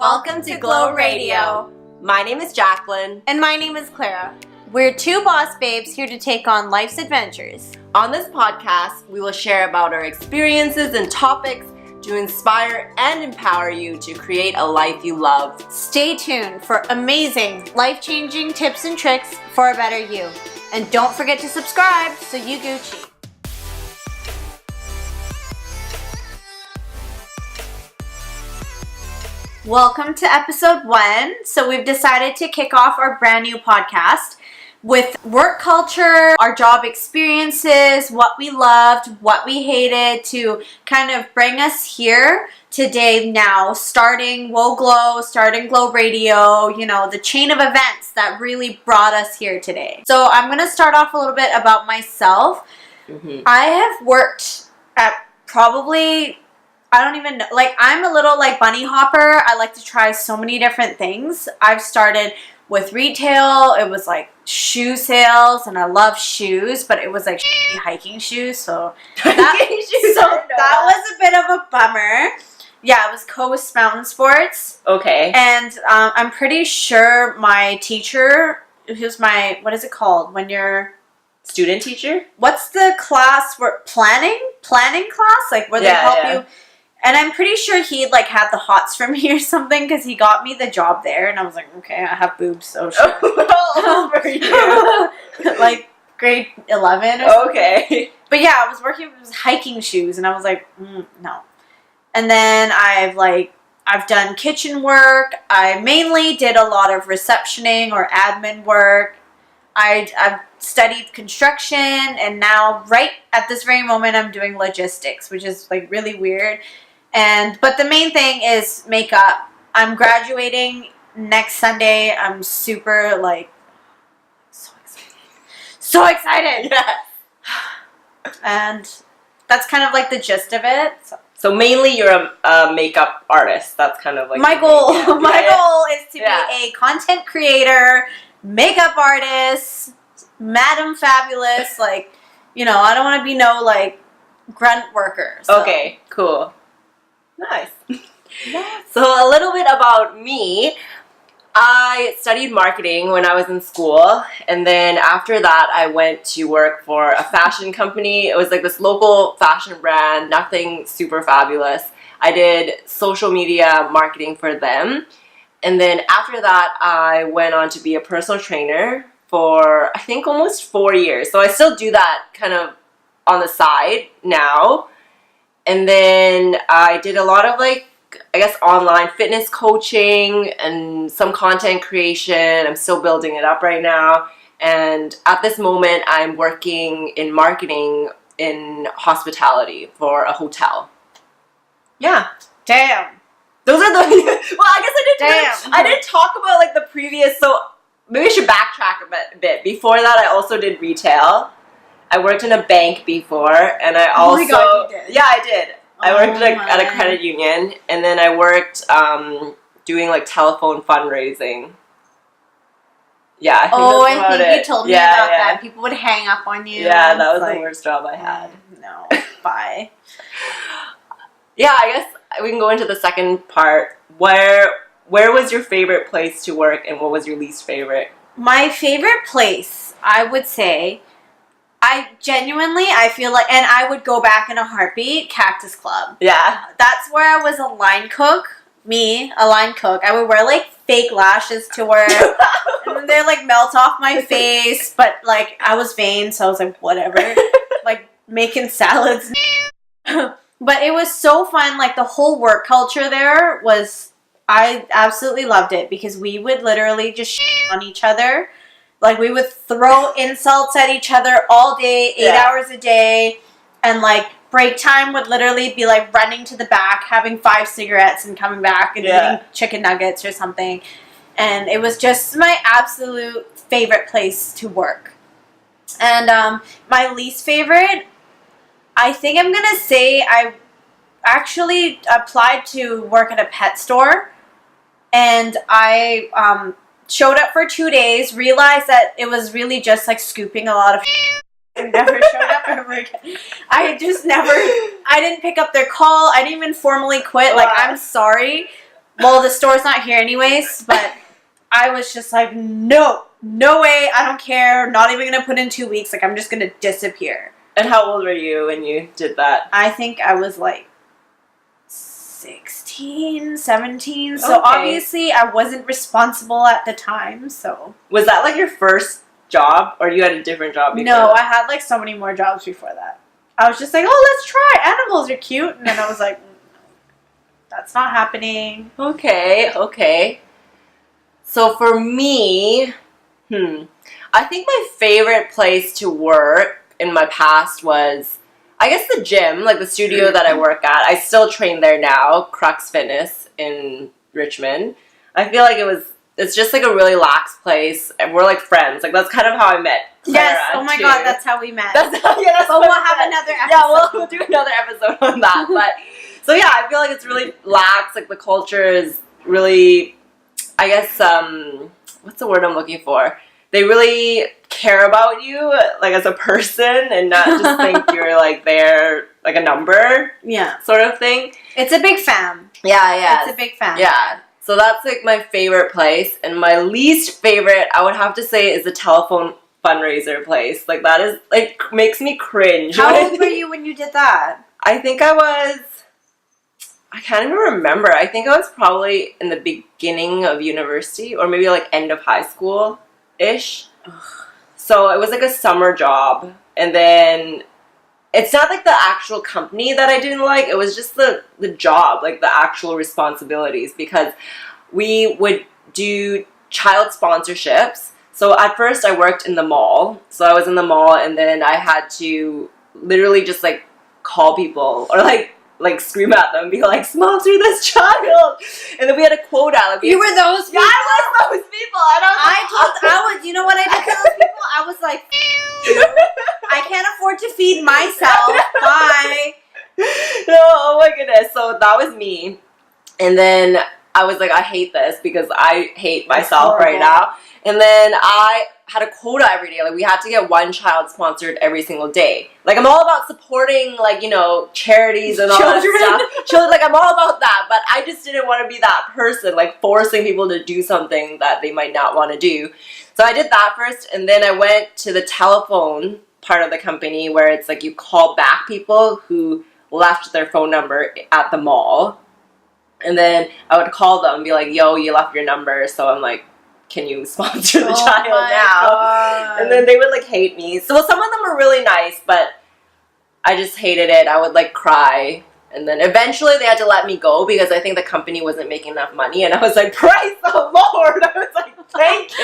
Welcome to Glow Radio. My name is Jacqueline. And my name is Clara. We're two boss babes here to take on life's adventures. On this podcast, we will share about our experiences and topics to inspire and empower you to create a life you love. Stay tuned for amazing, life-changing tips and tricks for a better you. And don't forget to subscribe so you Gucci. Welcome to episode 1. So we've decided to kick off our brand new podcast with work culture, our job experiences, what we loved, what we hated, to kind of bring us here today now, starting Glow, starting Glow Radio, the chain of events that really brought us here today. So I'm going to start off a little bit about myself. I have worked at probably... I don't even know. I'm a little bunny hopper. I like to try so many different things. I've started with retail. It was shoe sales, and I love shoes, but it was hiking shoes. So that was a bit of a bummer. Yeah, it was Coast Mountain Sports. Okay. And I'm pretty sure my teacher, who's my, what is it called when you're... Student teacher? What's the class where, planning class? Where they help you... And I'm pretty sure he had the hots for me or something, because he got me the job there, and I was like, okay, I have boobs, so sure. How old were you? Grade 11 or something. Okay. But yeah, I was working with hiking shoes, and I was like, no. And then I've done kitchen work. I mainly did a lot of receptioning or admin work. I've studied construction, and now right at this very moment I'm doing logistics, which is really weird. But the main thing is makeup. I'm graduating next Sunday. I'm super so excited. Yes. And that's kind of the gist of it. So mainly you're a makeup artist. That's kind of my goal. My goal is to be a content creator, makeup artist, Madam Fabulous. I don't want to be no grunt worker. So. Okay, cool. Nice. Yes. So a little bit about me. I studied marketing when I was in school, and then after that I went to work for a fashion company. It was this local fashion brand, nothing super fabulous. I did social media marketing for them, and then after that I went on to be a personal trainer for I think almost 4 years. So I still do that kind of on the side now. And then I did a lot of online fitness coaching and some content creation. I'm still building it up right now. And at this moment, I'm working in marketing in hospitality for a hotel. Yeah. Damn. Those are the... Well, I guess I didn't talk about the previous... So maybe I should backtrack a bit. Before that, I also did retail. I worked in a bank before, and I also... Oh my God, you did? Yeah, I did. I worked at a credit union, and then I worked doing telephone fundraising. Yeah, I think that's about it. You told me about that. People would hang up on you. Yeah, that was the worst job I had. No, bye. Yeah, I guess we can go into the second part. Where was your favorite place to work, and what was your least favorite? My favorite place, I would say... I feel and I would go back in a heartbeat, Cactus Club. Yeah. That's where I was a line cook. A line cook. I would wear fake lashes to work. And then they melt off my face. But I was vain, so I was whatever. Making salads. But it was so fun. The whole work culture there was, I absolutely loved it, because we would literally just shit on each other. We would throw insults at each other all day, 8 hours a day. And, break time would literally be, running to the back, having 5 cigarettes and coming back and eating chicken nuggets or something. And it was just my absolute favorite place to work. And my least favorite, I think I'm going to say I actually applied to work at a pet store. And I... showed up for 2 days, realized that it was really just scooping a lot of and never showed up ever again. I didn't pick up their call. I didn't even formally quit. I'm sorry. Well, the store's not here anyways, but I was just like, no way, I don't care. Not even gonna put in 2 weeks. Like, I'm just gonna disappear. And how old were you when you did that? I think I was like 16, 17. So Okay. obviously I wasn't responsible at the time, so. Was that like your first job, or you had a different job before No, that? I had like so many more jobs before that. I was just like, oh, let's try. Animals are cute. And then I was like, that's not happening. Okay. So for me, I think my favorite place to work in my past was, I guess, the gym, like the studio that I work at. I still train there now, Crux Fitness in Richmond. I feel like it's just like a really lax place, and we're like friends. Like, that's kind of how I met Clara, Yes, oh my god, that's how we met. That's but we'll have another episode. Yeah, we'll do another episode on that. But so yeah, I feel like it's really lax. Like, the culture is really, I guess, what's the word I'm looking for? They really care about you, like, as a person, and not just think you're like there like a number, sort of thing. It's a big fam. Yeah. It's a big fam. Yeah. So that's like my favorite place, and my least favorite, I would have to say, is the telephone fundraiser place. Like, that is, like, makes me cringe. How old were you when you did that? I think I can't even remember. I think I was probably in the beginning of university, or maybe like end of high school-ish. So it was like a summer job, and then it's not like the actual company that I didn't like, it was just the job, like the actual responsibilities, because we would do child sponsorships. So at first I worked in the mall. So I was in the mall, and then I had to literally just like call people, or like scream at them and be like, sponsor this child. And then we had a quota. Like, you were those people? Yeah, I was those people. You know what I did to those people? I was like, I can't afford to feed myself. Bye. No, oh my goodness. So that was me. And then I was like, I hate this because I hate myself right now. And then I had a quota every day. Like, we had to get one child sponsored every single day. Like, I'm all about supporting, like, you know, charities and all that stuff. Children, like, I'm all about that. But I just didn't want to be that person, like, forcing people to do something that they might not want to do. So I did that first, and then I went to the telephone part of the company, where it's like you call back people who left their phone number at the mall. And then I would call them and be like, yo, you left your number. So I'm like, can you sponsor the child now? God. And then they would like hate me. So some of them were really nice, but I just hated it. I would like cry. And then eventually they had to let me go because I think the company wasn't making enough money. And I was like, praise the Lord. I was like, thank you.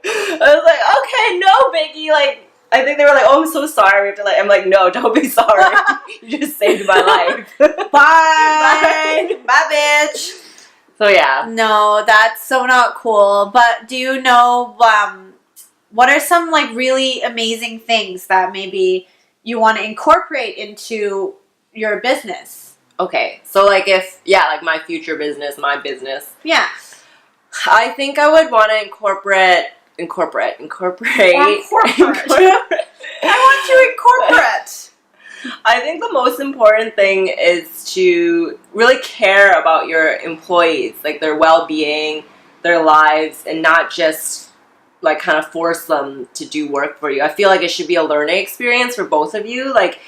I was like, okay, no biggie. Like, I think they were like, oh, I'm so sorry. We have to I'm like, no, don't be sorry. You just saved my life. Bye. Bye, bitch. So yeah. No, that's so not cool. But do you know, what are some like really amazing things that maybe you want to incorporate into your business? Okay, so like like my future business, my business. Yeah. I think I would want to incorporate. I want to incorporate. I think the most important thing is to really care about your employees, like their well-being, their lives, and not just like kind of force them to do work for you. I feel like it should be a learning experience for both of you. Like,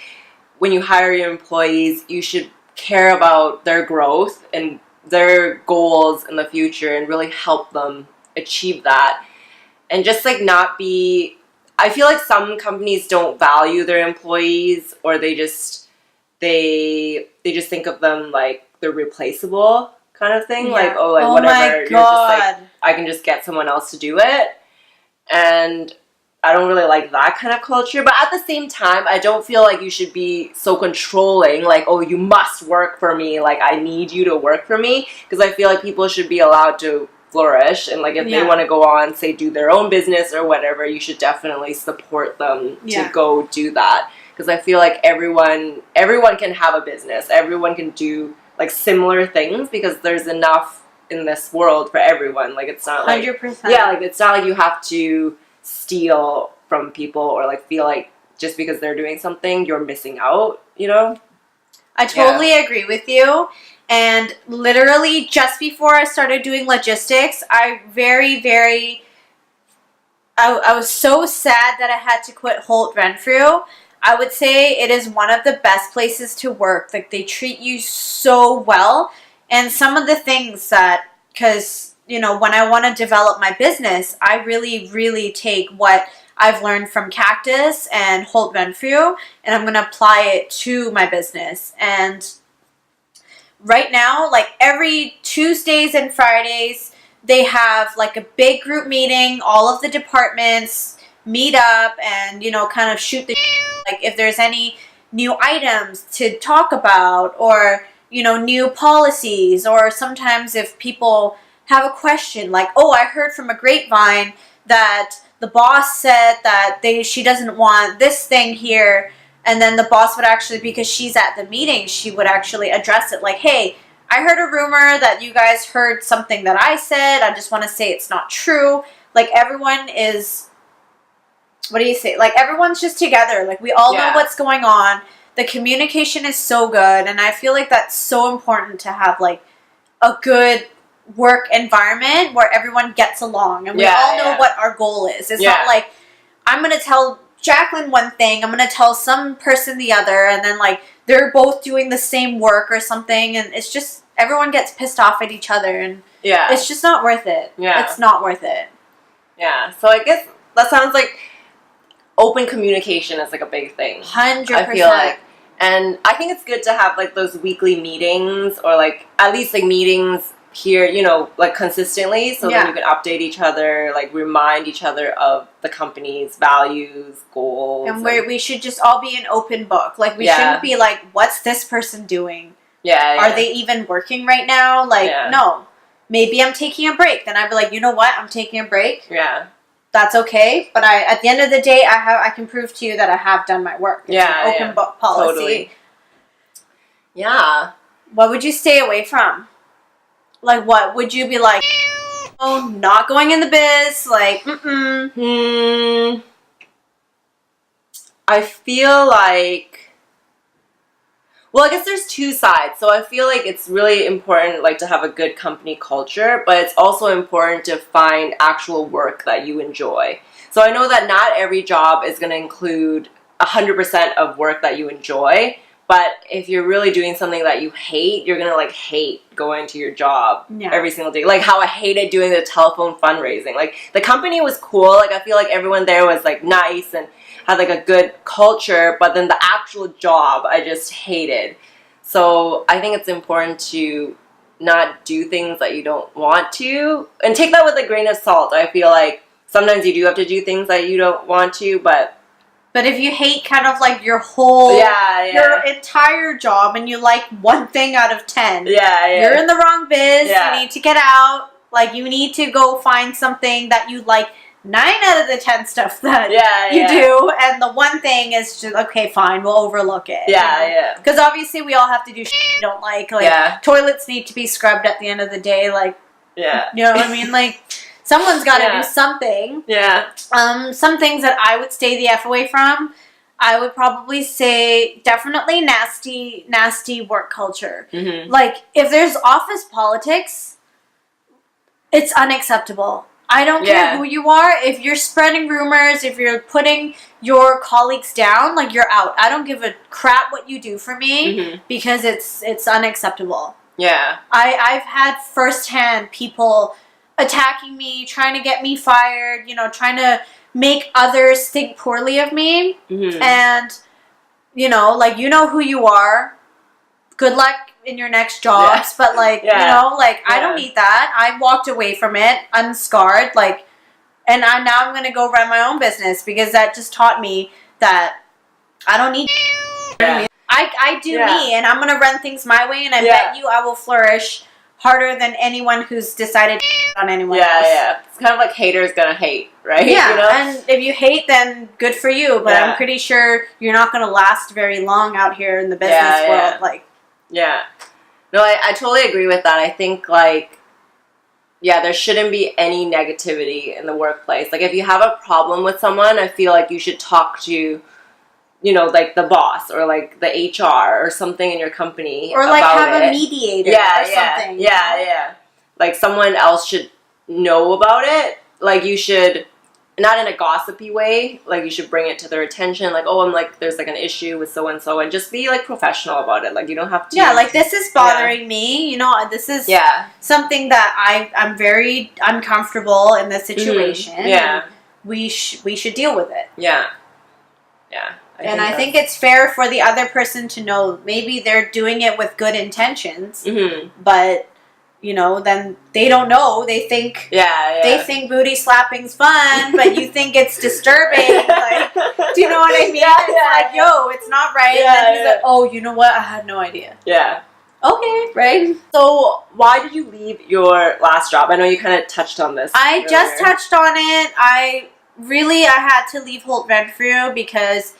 when you hire your employees, you should care about their growth and their goals in the future and really help them achieve that. And just like not be, I feel like some companies don't value their employees, or they just think of them like they're replaceable kind of thing. Yeah. Like, oh, like whatever. You're just like, I can just get someone else to do it. And I don't really like that kind of culture. But at the same time, I don't feel like you should be so controlling, like, oh, you must work for me, like I need you to work for me. Because I feel like people should be allowed to flourish, and like if they want to go on, say, do their own business or whatever, you should definitely support them to go do that. Because I feel like everyone can have a business, everyone can do like similar things, because there's enough in this world for everyone. Like, it's not like 100%. Yeah, like it's not like you have to steal from people, or like feel like just because they're doing something you're missing out, you know? I totally agree with you. And literally just before I started doing logistics, I was so sad that I had to quit Holt Renfrew. I would say it is one of the best places to work. Like, they treat you so well. And some of the things that, because, you know, when I want to develop my business, I really, really take what I've learned from Cactus and Holt Renfrew, and I'm going to apply it to my business. And right now, like every Tuesdays and Fridays, they have like a big group meeting, all of the departments meet up and, you know, kind of shoot the like if there's any new items to talk about, or, you know, new policies, or sometimes if people have a question like, oh, I heard from a grapevine that the boss said that she doesn't want this thing here. And then the boss would actually, because she's at the meeting, she would actually address it like, hey, I heard a rumor that you guys heard something that I said. I just want to say it's not true. Like, everyone is, what do you say? Like, everyone's just together. Like, we all know what's going on. The communication is so good. And I feel like that's so important to have, like, a good work environment where everyone gets along. And we all know what our goal is. It's not like, I'm going to tell Jacqueline one thing, I'm going to tell some person the other, and then, like, they're both doing the same work or something, and it's just, everyone gets pissed off at each other, and it's just not worth it. It's not worth it. So I guess that sounds like open communication is, like, a big thing. 100%. I feel like. And I think it's good to have, like, those weekly meetings, or, like, at least, like, meetings here, you know, like, consistently, so then you can update each other, like, remind each other of the company's values, goals. And we should just all be an open book. Like, we shouldn't be like, what's this person doing? Are they even working right now? Like, no. Maybe I'm taking a break. Then I'd be like, you know what? I'm taking a break. That's okay. But at the end of the day, I can prove to you that I have done my work. It's an open book policy. Totally. What would you stay away from? Like, what would you be like, oh, not going in the biz, like, I feel like, well, I guess there's two sides. So I feel like it's really important, like, to have a good company culture, but it's also important to find actual work that you enjoy. So I know that not every job is going to include 100% of work that you enjoy. But if you're really doing something that you hate, you're going to, like, hate going to your job every single day. Like, how I hated doing the telephone fundraising. Like, the company was cool. Like, I feel like everyone there was, like, nice and had, like, a good culture. But then the actual job, I just hated. So I think it's important to not do things that you don't want to. And take that with a grain of salt. I feel like sometimes you do have to do things that you don't want to, but if you hate kind of like your whole, your entire job, and you like one thing out of 10, you're in the wrong biz, you need to get out, like, you need to go find something that you like 9 out of the 10 stuff that you do, and the one thing is just, okay, fine, we'll overlook it. Because obviously we all have to do shit we don't like toilets need to be scrubbed at the end of the day, like, you know what I mean, like, someone's got to do something. Some things that I would stay the F away from, I would probably say definitely nasty work culture. Like, if there's office politics, it's unacceptable. I don't care who you are. If you're spreading rumors, if you're putting your colleagues down, like, you're out. I don't give a crap what you do for me because it's unacceptable. I've had firsthand people attacking me, trying to get me fired, you know, trying to make others think poorly of me. And, you know, like, you know who you are. Good luck in your next jobs. But, like, you know, like, I don't need that. I walked away from it unscarred, like, and now I'm going to go run my own business because that just taught me that I don't need I do me, and I'm going to run things my way, and I bet you I will flourish harder than anyone who's decided on anyone else. It's kind of like haters gonna hate, right? Yeah, you know? And if you hate, then good for you, but I'm pretty sure you're not gonna last very long out here in the business world. Like, no, I totally agree with that. I think, like, there shouldn't be any negativity in the workplace. Like, if you have a problem with someone, I feel like you should talk to you know, like the boss or like the HR or something in your company, or like about have it. a mediator or something. Yeah. Like someone else should know about it. Like you should, not in a gossipy way, like you should bring it to their attention, like, oh, I'm like, there's like an issue with so and so, and just be like professional about it. Like you don't have to. Yeah, like this is bothering me. You know, this is something that I'm very uncomfortable in this situation. Yeah, we should deal with it. Yeah. I think it's fair for the other person to know maybe they're doing it with good intentions, but you know, then they don't know. They think they think booty slapping's fun, but you think it's disturbing. Like, do you know what I mean? It's like, yo, it's not right. And then he's like, oh, you know what? I had no idea. Yeah. Okay, right. So why did you leave your last job? I know you kind of touched on this. I just touched on it. I had to leave Holt Renfrew because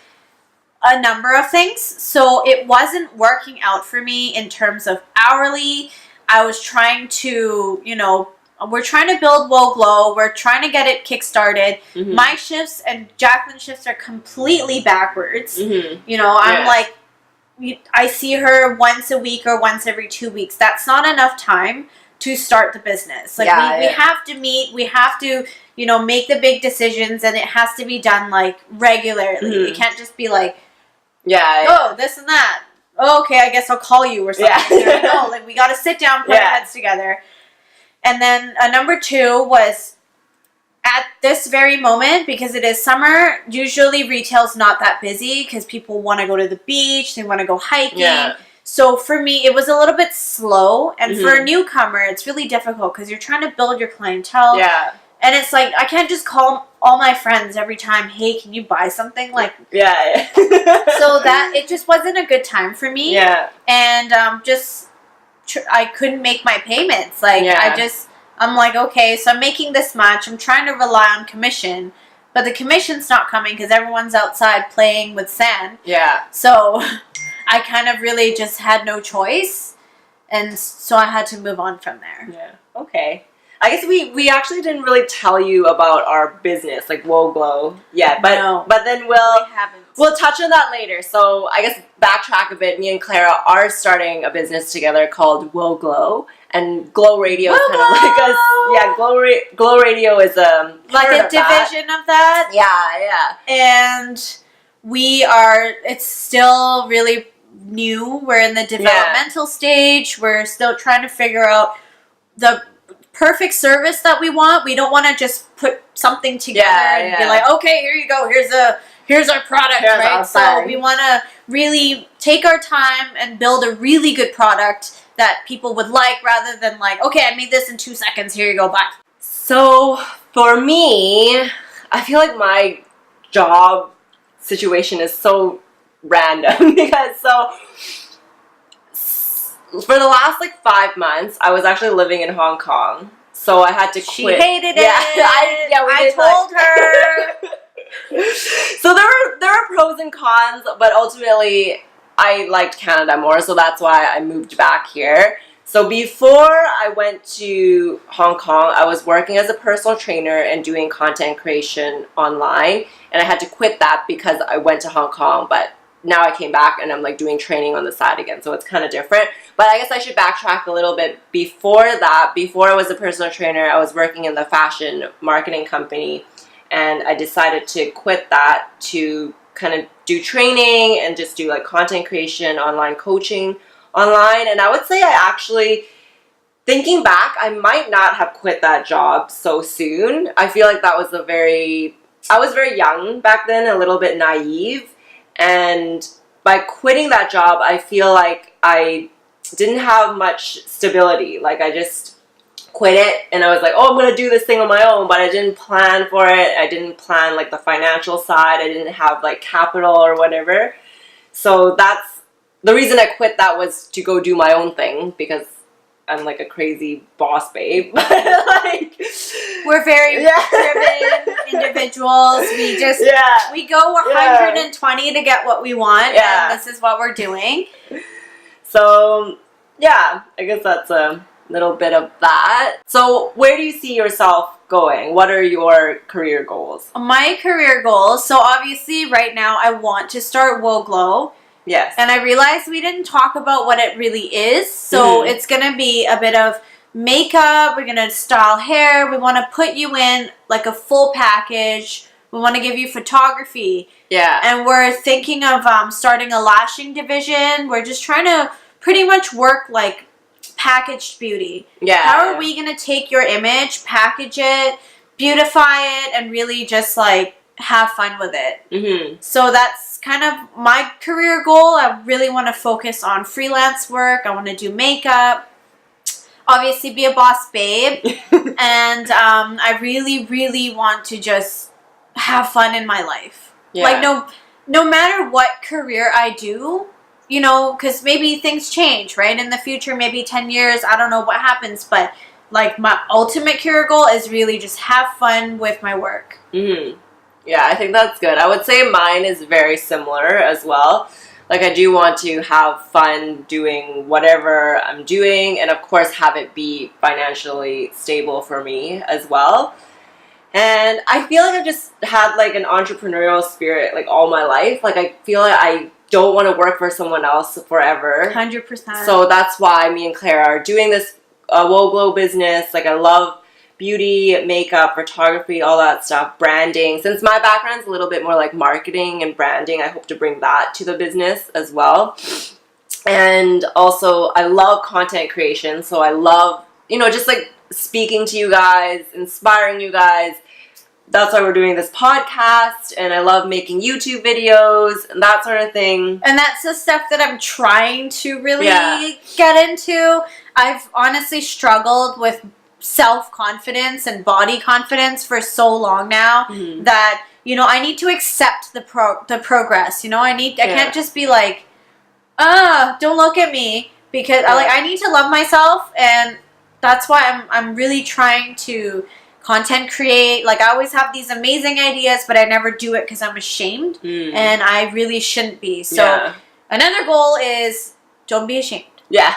a number of things. So it wasn't working out for me in terms of hourly. I was trying to, you know, we're trying to build Whoa Glow. We're trying to get it kickstarted. My shifts and Jacqueline's shifts are completely backwards. You know, I'm like, I see her once a week or once every 2 weeks. That's not enough time to start the business. Like we have to meet. We have to, you know, make the big decisions, and it has to be done like regularly. It can't just be like, oh, this and that. Oh, okay, I guess I'll call you or something. No, like we got to sit down, put our heads together. And then number 2 was at this very moment, because it is summer, usually retail's not that busy because people want to go to the beach, they want to go hiking. So for me, it was a little bit slow. And for a newcomer, it's really difficult because you're trying to build your clientele. And it's like, I can't just call all my friends every time, hey, can you buy something? Like, so that, it just wasn't a good time for me. And I couldn't make my payments. Like, I'm like, okay, so I'm making this much. I'm trying to rely on commission. But the commission's not coming because everyone's outside playing with sand. So I kind of really just had no choice. And so I had to move on from there. Okay. I guess we actually didn't really tell you about our business, like Whoa Glow, yet, but then we'll touch on that later. So I guess backtrack a bit. Me and Clara are starting a business together called Whoa Glow, and Glow Radio is kind of like Glow Radio is like a division of that. And it's still really new. We're in the developmental stage. We're still trying to figure out the perfect service that we want. We don't want to just put something together and be like, okay, here you go. Here's our product, right? So we want to really take our time and build a really good product that people would like, rather than like, okay, I made this in 2 seconds. Here you go. Bye. So for me, I feel like my job situation is so random because for the last like 5 months, I was actually living in Hong Kong, so I had to quit. She hated it. I told her. So there are pros and cons, but ultimately I liked Canada more, so that's why I moved back here. So before I went to Hong Kong, I was working as a personal trainer and doing content creation online, and I had to quit that because I went to Hong Kong, but now I came back and I'm like doing training on the side again, so it's kind of different. But I guess I should backtrack a little bit. Before that, before I was a personal trainer, I was working in the fashion marketing company, and I decided to quit that to kind of do training and just do like content creation, online coaching online. And I would say I actually, thinking back, I might not have quit that job so soon. I feel like that was I was very young back then, a little bit naive. And by quitting that job, I feel like I didn't have much stability. Like I just quit it and I was like, oh, I'm going to do this thing on my own, but I didn't plan for it. I didn't plan like the financial side. I didn't have like capital or whatever. So that's the reason I quit that, was to go do my own thing, because I'm like a crazy boss babe. Like, we're very driven individuals. We just we go 120 to get what we want, and this is what we're doing. So I guess that's a little bit of that. So where do you see yourself going? What are your career goals? My career goals. So obviously right now I want to start Woe Glow. Yes. And I realized we didn't talk about what it really is. So it's going to be a bit of makeup. We're going to style hair. We want to put you in like a full package. We want to give you photography. Yeah. And we're thinking of starting a lashing division. We're just trying to pretty much work like packaged beauty. Yeah. How are we going to take your image, package it, beautify it, and really just like have fun with it? Mm-hmm. So that's kind of my career goal. I really want to focus on freelance work. I want to do makeup. Obviously be a boss babe. And I really, really want to just have fun in my life. Yeah. Like no matter what career I do, you know, because maybe things change, right? In the future, maybe 10 years, I don't know what happens, but like my ultimate career goal is really just have fun with my work. Mm-hmm. Yeah, I think that's good. I would say mine is very similar as well. Like, I do want to have fun doing whatever I'm doing, and of course have it be financially stable for me as well. And I feel like I've just had like an entrepreneurial spirit like all my life. Like, I feel like I don't want to work for someone else forever. 100%. So that's why me and Claire are doing this Woe Glow business. Like, I love beauty, makeup, photography, all that stuff, branding. Since my background's a little bit more like marketing and branding, I hope to bring that to the business as well. And also, I love content creation, so I love, you know, just like speaking to you guys, inspiring you guys. That's why we're doing this podcast, and I love making YouTube videos and that sort of thing. And that's the stuff that I'm trying to really get into. I've honestly struggled with self-confidence and body confidence for so long now that, you know, I need to accept the progress. You know, I can't just be like, don't look at me, because I need to love myself, and that's why I'm really trying to content create. Like, I always have these amazing ideas, but I never do it because I'm ashamed, and I really shouldn't be. So another goal is don't be ashamed. Yeah.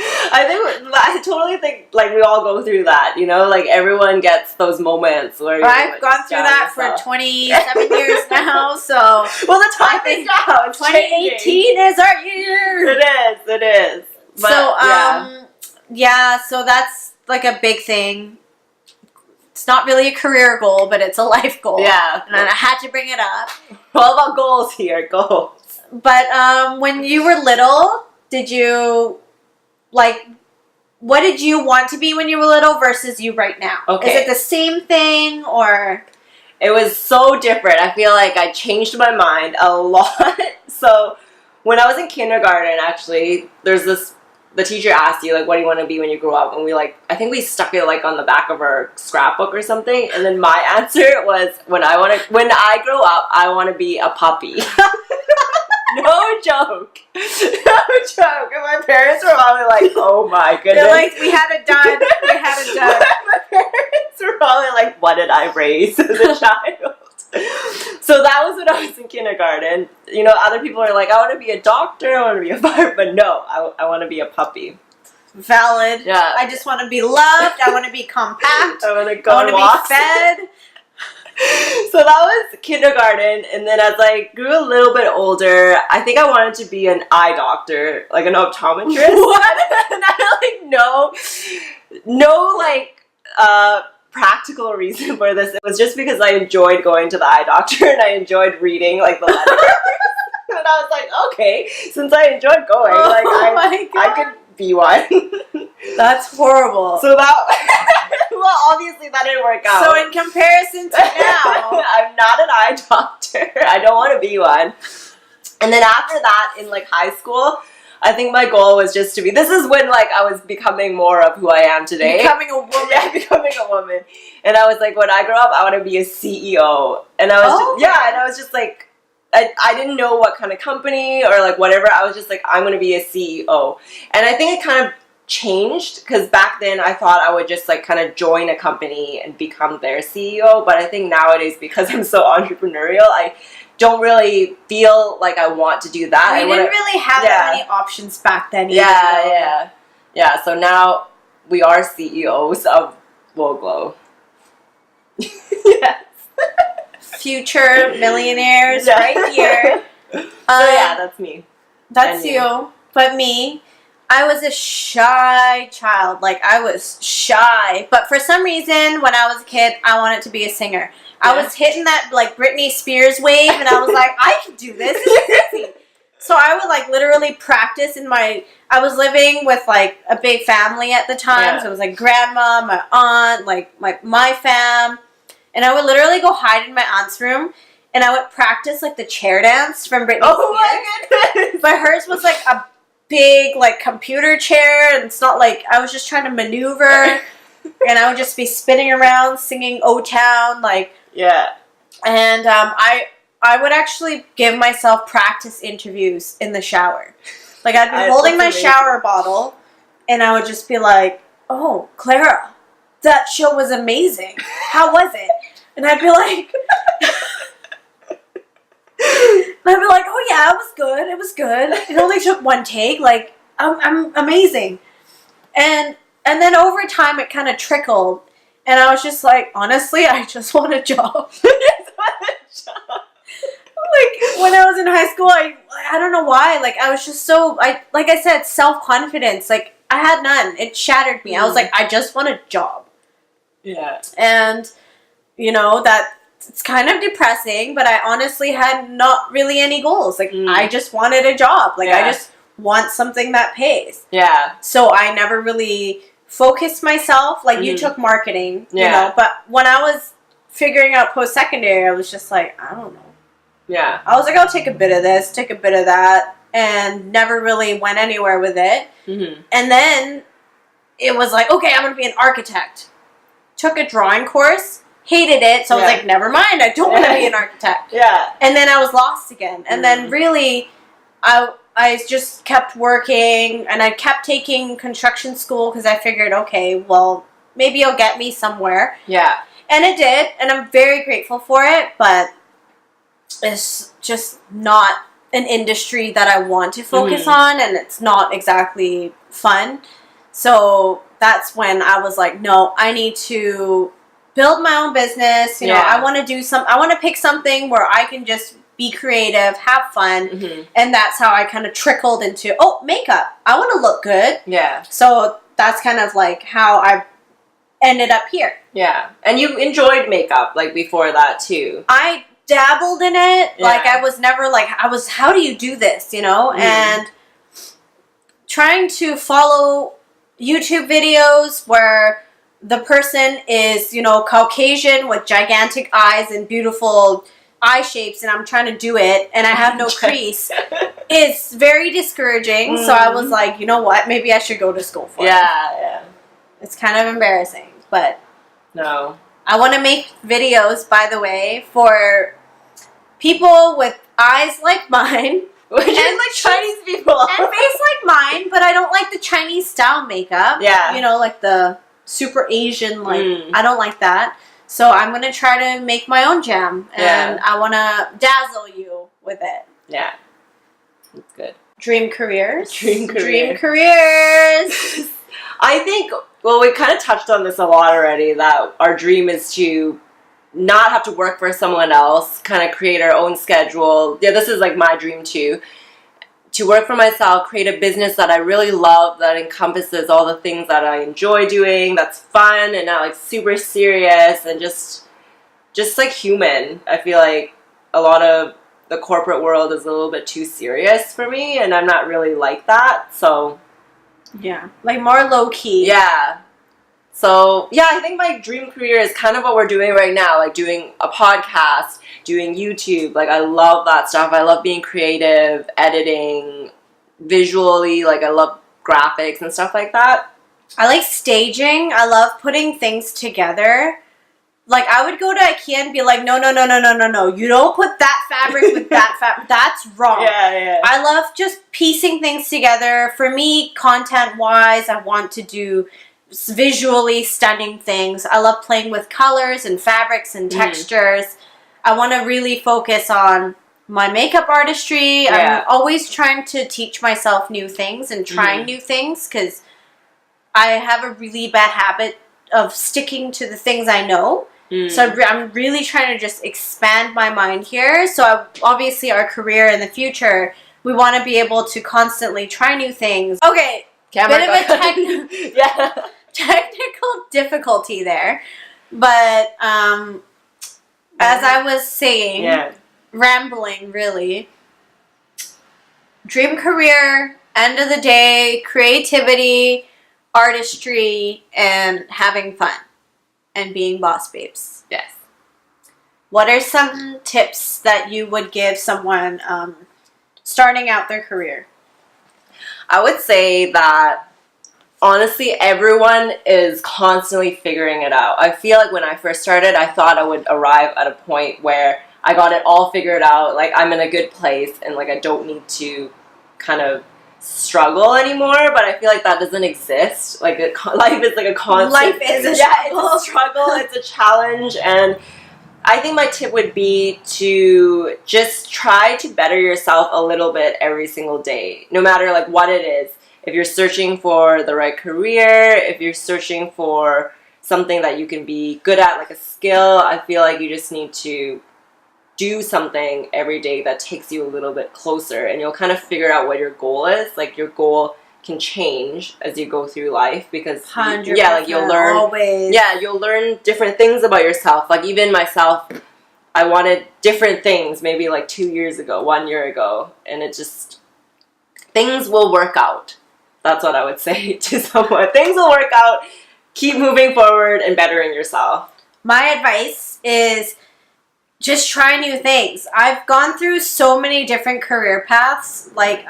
I totally think, like, we all go through that, you know? Like, everyone gets those moments where I've gone through that for 27 years now, so... Well, the time is now. It's 2018 changing. is our year! It is. But, so, so that's, like, a big thing. It's not really a career goal, but it's a life goal. Yeah. And I had to bring it up. All about goals here. Goals. But, when you were little, did you... Like, what did you want to be when you were little versus you right now? Okay. Is it the same thing, or? It was so different. I feel like I changed my mind a lot. So when I was in kindergarten, actually, the teacher asked you, like, what do you want to be when you grow up? And we, like, I think we stuck it, like, on the back of our scrapbook or something. And then my answer was, when I grow up, I want to be a puppy. No joke. No joke. And my parents were probably like, oh my goodness. They're like, we had it done. We had it done. My parents were probably like, what did I raise as a child? So that was when I was in kindergarten. You know, other people are like, I want to be a doctor, I want to be a fireman. But no, I want to be a puppy. Valid. Yeah. I just want to be loved. I want to be compact. I want to go I want to be fed. So that was kindergarten, and then as I grew a little bit older, I think I wanted to be an eye doctor, like an optometrist. What? And I no practical reason for this. It was just because I enjoyed going to the eye doctor and I enjoyed reading like the letters. And I was like, okay, since I enjoyed going, I could be one. That's horrible. So that, well, obviously that didn't work out. So in comparison to now, I'm not an eye doctor. I don't want to be one. And then after that, in like high school, I think my goal was just to be, this is when like I was becoming more of who I am today. Becoming a woman. Yeah, becoming a woman. And I was like, when I grow up, I want to be a CEO. And I was and I was just like, I didn't know what kind of company or like whatever. I was just like, I'm going to be a CEO. And I think it kind of changed, because back then I thought I would just like kind of join a company and become their CEO. But I think nowadays, because I'm so entrepreneurial, I don't really feel like I want to do that. We didn't really have that many options back then either. Yeah. So now we are CEOs of Woe Glow. Yes. Future millionaires right here. So yeah, that's me. That's you. But me, I was a shy child. Like, I was shy. But for some reason, when I was a kid, I wanted to be a singer. I was hitting that, like, Britney Spears wave, and I was like, I can do this. This is easy. So I would, like, literally practice I was living with, like, a big family at the time. Yeah. So it was, like, grandma, my aunt, like, my fam. And I would literally go hide in my aunt's room, and I would practice, like, the chair dance from Britney Spears. Oh, my goodness. But hers was, like, a big, like, computer chair, and it's not, like, I was just trying to maneuver, and I would just be spinning around, singing O-Town, like. Yeah. And I would actually give myself practice interviews in the shower. Like, I'd be holding my shower bottle, and I would just be like, oh, Clara, that show was amazing. How was it? And I'd be like, oh yeah, it was good. It was good. It only took one take. Like, I'm amazing. And then over time, it kind of trickled. And I was just like, honestly, I just want a job. Like, when I was in high school, I don't know why. Like, I was just so, like I said, self-confidence. Like, I had none. It shattered me. I was like, I just want a job. Yeah. And, you know, it's kind of depressing, but I honestly had not really any goals. Like, I just wanted a job. Like, I just want something that pays. Yeah. So I never really focused myself. Like, you took marketing, you know, but when I was figuring out post-secondary, I was just like, I don't know. Yeah. I was like, I'll take a bit of this, take a bit of that, and never really went anywhere with it. Mm-hmm. And then it was like, okay, I'm going to be an architect. Took a drawing course, hated it, so I was like, never mind, I don't want to be an architect. Yeah. And then I was lost again. And then really, I just kept working, and I kept taking construction school because I figured, okay, well, maybe it'll get me somewhere. Yeah. And it did, and I'm very grateful for it, but it's just not an industry that I want to focus on, and it's not exactly fun. So that's when I was like, no, I need to build my own business. You know, I want to pick something where I can just be creative, have fun, and that's how I kind of trickled into, makeup. I want to look good. Yeah. So that's kind of like how I ended up here. Yeah. And you enjoyed makeup, like, before that, too. I dabbled in it. Yeah. Like, I was never, like, how do you do this, you know? And trying to follow YouTube videos where the person is, you know, Caucasian with gigantic eyes and beautiful eye shapes, and I'm trying to do it, and I have no crease. It's very discouraging, so I was like, you know what? Maybe I should go to school for it. Yeah. It's kind of embarrassing, but no. I want to make videos, by the way, for people with eyes like mine. Which is like Chinese people. And face like mine, but I don't like the Chinese style makeup. Yeah. You know, like the super Asian, like, I don't like that. So I'm going to try to make my own jam. And I want to dazzle you with it. Yeah. That's good. Dream careers. Dream careers. I think, well, we kind of touched on this a lot already, that our dream is to not have to work for someone else, kind of create our own schedule. Yeah, this is like my dream too. To work for myself, create a business that I really love, that encompasses all the things that I enjoy doing, that's fun and not like super serious and just like human. I feel like a lot of the corporate world is a little bit too serious for me, and I'm not really like that. So yeah, like more low key. Yeah. So, yeah, I think my dream career is kind of what we're doing right now, like doing a podcast, doing YouTube. Like, I love that stuff. I love being creative, editing, visually. Like, I love graphics and stuff like that. I like staging. I love putting things together. Like, I would go to IKEA and be like, no. You don't put that fabric with that fabric. That's wrong. Yeah. I love just piecing things together. For me, content-wise, I want to do visually stunning things. I love playing with colors and fabrics and textures. I want to really focus on my makeup artistry. I'm always trying to teach myself new things and trying new things, because I have a really bad habit of sticking to the things I know. So I'm really trying to just expand my mind here. So obviously our career in the future, we want to be able to constantly try new things. Okay, bit of a technical difficulty there. But as I was saying, rambling really, dream career, end of the day, creativity, artistry, and having fun. And being boss babes. Yes. What are some tips that you would give someone starting out their career? I would say that honestly, everyone is constantly figuring it out. I feel like when I first started, I thought I would arrive at a point where I got it all figured out, like I'm in a good place and like I don't need to kind of struggle anymore, but I feel like that doesn't exist. Like life is like a constant. Life is a struggle. It's a struggle. It's a challenge, and I think my tip would be to just try to better yourself a little bit every single day, no matter like what it is. If you're searching for the right career, if you're searching for something that you can be good at, like a skill, I feel like you just need to do something every day that takes you a little bit closer, and you'll kind of figure out what your goal is. Like your goal can change as you go through life because you'll learn always. You'll learn different things about yourself. Like even myself, I wanted different things maybe like 2 years ago, 1 year ago, and it just things will work out. That's what I would say to someone. Things will work out. Keep moving forward and bettering yourself. My advice is just try new things. I've gone through so many different career paths. Like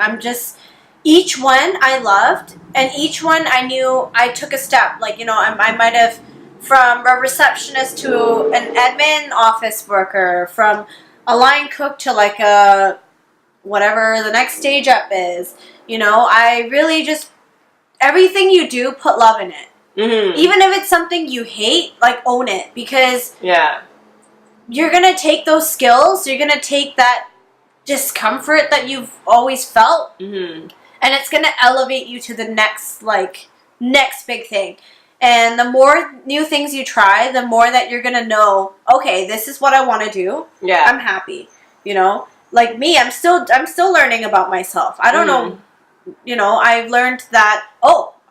each one I loved, and each one I knew I took a step. Like, I might have from a receptionist to an admin office worker, from a line cook to like a whatever the next stage up is. I really just, everything you do, put love in it. Mm-hmm. Even if it's something you hate, like own it, because you're going to take those skills, you're going to take that discomfort that you've always felt, and it's going to elevate you to the next big thing. And the more new things you try, the more that you're going to know, okay, this is what I want to do. Yeah. I'm happy. Like me, I'm still learning about myself. I don't know, I've learned that,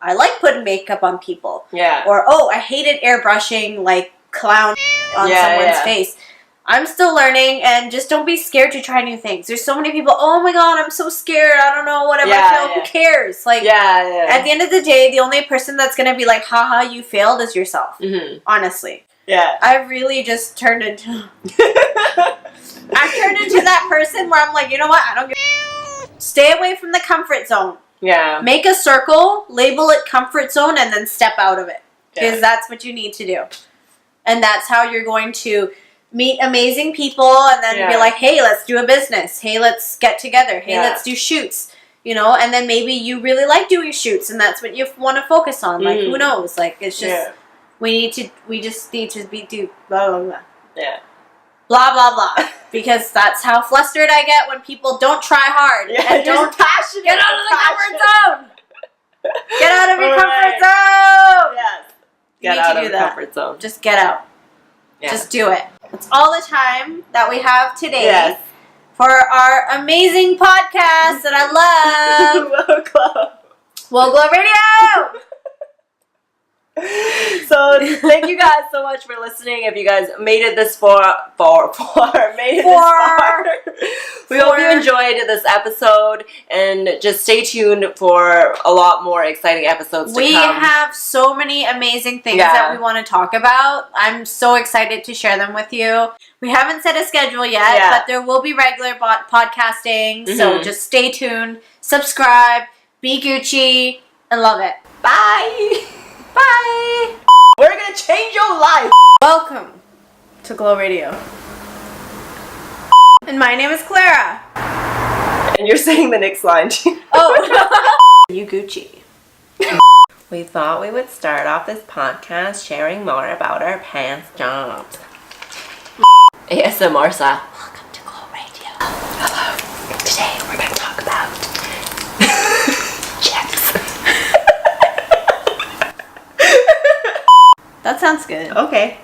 I like putting makeup on people. Yeah. Or, I hated airbrushing like clown on someone's face. I'm still learning, and just don't be scared to try new things. There's so many people, oh my god, I'm so scared, I don't know, whatever, who cares? Like, at the end of the day, the only person that's going to be like, haha, you failed is yourself. Honestly. Yeah. I've really just turned into... I've turned into that person where I'm like, you know what, I don't give... Stay away from the comfort zone. Yeah. Make a circle, label it comfort zone, and then step out of it. Because that's what you need to do. And that's how you're going to meet amazing people, and then be like, hey, let's do a business. Hey, let's get together. Hey, let's do shoots. And then maybe you really like doing shoots, and that's what you want to focus on. Like, who knows? Like, it's just, we just need to do blah, blah, blah. Yeah. Blah, blah, blah. Because that's how flustered I get when people don't try hard. And don't passionate. Get out of the comfort zone. Get out of your comfort zone. Yes. You need to do that. Comfort zone. Just get out. Yeah. Just do it. That's all the time that we have today for our amazing podcast that I love. Well Glow Radio! So thank you guys so much for listening. If you guys made it this far, we hope you enjoyed this episode, and just stay tuned for a lot more exciting episodes to come. We have so many amazing things that we want to talk about. I'm so excited to share them with you. We haven't set a schedule yet, but there will be regular podcasting, so just stay tuned, subscribe, be Gucci, and love it. Bye! Bye! We're gonna change your life! Welcome to Glow Radio. And my name is Clara. And you're saying the next line. Oh! You Gucci. We thought we would start off this podcast sharing more about our past jobs. ASMR style. Welcome to Glow Radio. Hello. Today we're gonna talk about checks. That sounds good. Okay.